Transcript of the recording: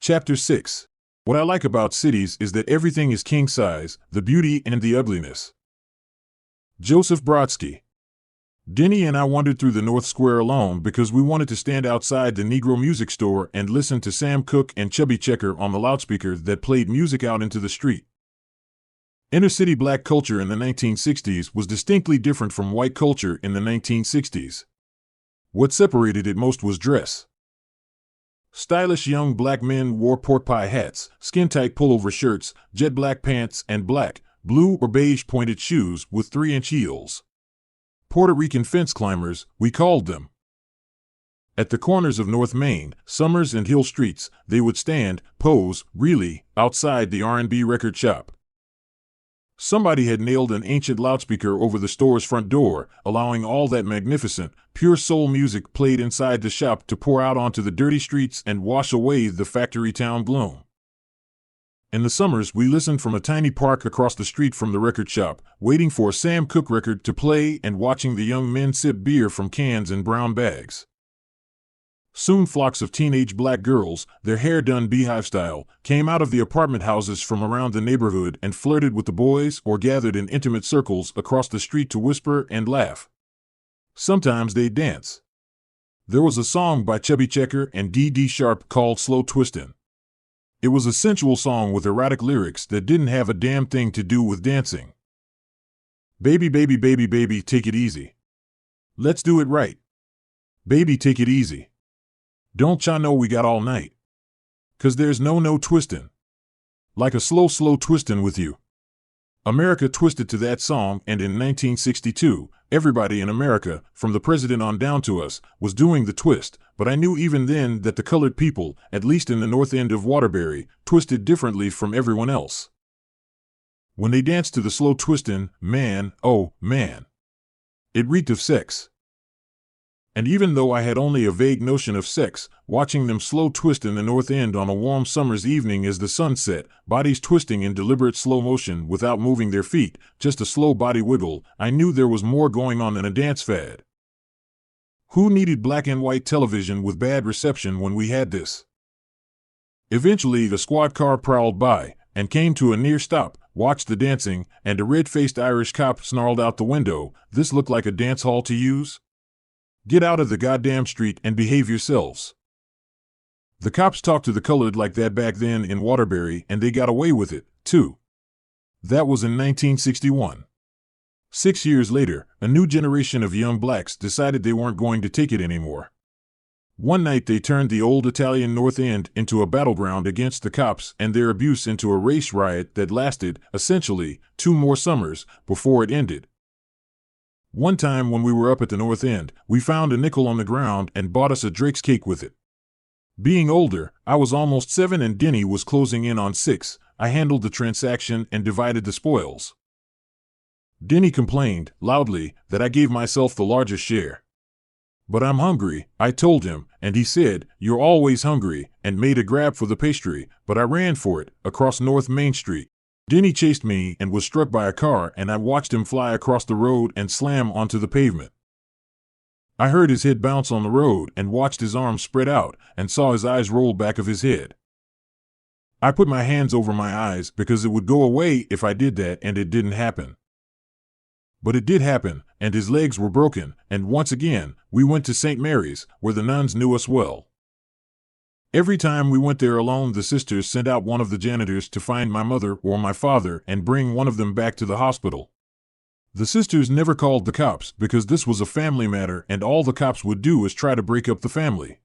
Chapter 6. What I like about cities is that everything is king size, the beauty and the ugliness. Joseph Brodsky. Denny and I wandered through the North Square alone because we wanted to stand outside the Negro music store and listen to Sam Cooke and Chubby Checker on the loudspeaker that played music out into the street. Inner-city black culture in the 1960s was distinctly different from white culture in the 1960s. What separated it most was dress. Stylish young black men wore pork pie hats, skin-tight pullover shirts, jet black pants, and black, blue, or beige pointed shoes with 3-inch heels. Puerto Rican fence climbers, we called them. At the corners of North Main, Summers and Hill Streets, they would stand, pose, really, outside the R&B record shop. Somebody had nailed an ancient loudspeaker over the store's front door, allowing all that magnificent, pure soul music played inside the shop to pour out onto the dirty streets and wash away the factory town gloom. In the summers, we listened from a tiny park across the street from the record shop, waiting for a Sam Cooke record to play and watching the young men sip beer from cans in brown bags. Soon flocks of teenage black girls, their hair done beehive style, came out of the apartment houses from around the neighborhood and flirted with the boys or gathered in intimate circles across the street to whisper and laugh. Sometimes they'd dance. There was a song by Chubby Checker and D.D. Sharp called Slow Twistin'. It was a sensual song with erotic lyrics that didn't have a damn thing to do with dancing. Baby, baby, baby, baby, take it easy. Let's do it right. Baby, take it easy. Don't ya know we got all night? 'Cause there's no twistin'. Like a slow twistin' with you. America twisted to that song, and in 1962, everybody in America, from the president on down to us, was doing the twist, but I knew even then that the colored people, at least in the north end of Waterbury, twisted differently from everyone else. When they danced to the slow twistin', man, oh man, it reeked of sex. And even though I had only a vague notion of sex, watching them slow twist in the north end on a warm summer's evening as the sun set, bodies twisting in deliberate slow motion without moving their feet, just a slow body wiggle, I knew there was more going on than a dance fad. Who needed black and white television with bad reception when we had this? Eventually the squad car prowled by, and came to a near stop, watched the dancing, and a red-faced Irish cop snarled out the window, "This look like a dance hall to use? Get out of the goddamn street and behave yourselves." The cops talked to the colored like that back then in Waterbury, and they got away with it, too. That was in 1961. 6 years later, a new generation of young blacks decided they weren't going to take it anymore. One night they turned the old Italian North End into a battleground against the cops and their abuse into a race riot that lasted, essentially, 2 more summers before it ended. One time when we were up at the North End, we found a nickel on the ground and bought us a Drake's cake with it. Being older, I was almost 7 and Denny was closing in on 6, I handled the transaction and divided the spoils. Denny complained, loudly, that I gave myself the largest share. "But I'm hungry," I told him, and he said, "You're always hungry," and made a grab for the pastry, but I ran for it, across North Main Street. Denny chased me and was struck by a car, and I watched him fly across the road and slam onto the pavement. I heard his head bounce on the road and watched his arms spread out and saw his eyes roll back of his head. I put my hands over my eyes because it would go away if I did that, and it didn't happen. But it did happen, and his legs were broken, and once again, we went to St. Mary's, where the nuns knew us well. Every time we went there alone, the sisters sent out one of the janitors to find my mother or my father and bring one of them back to the hospital. The sisters never called the cops because this was a family matter and all the cops would do is try to break up the family.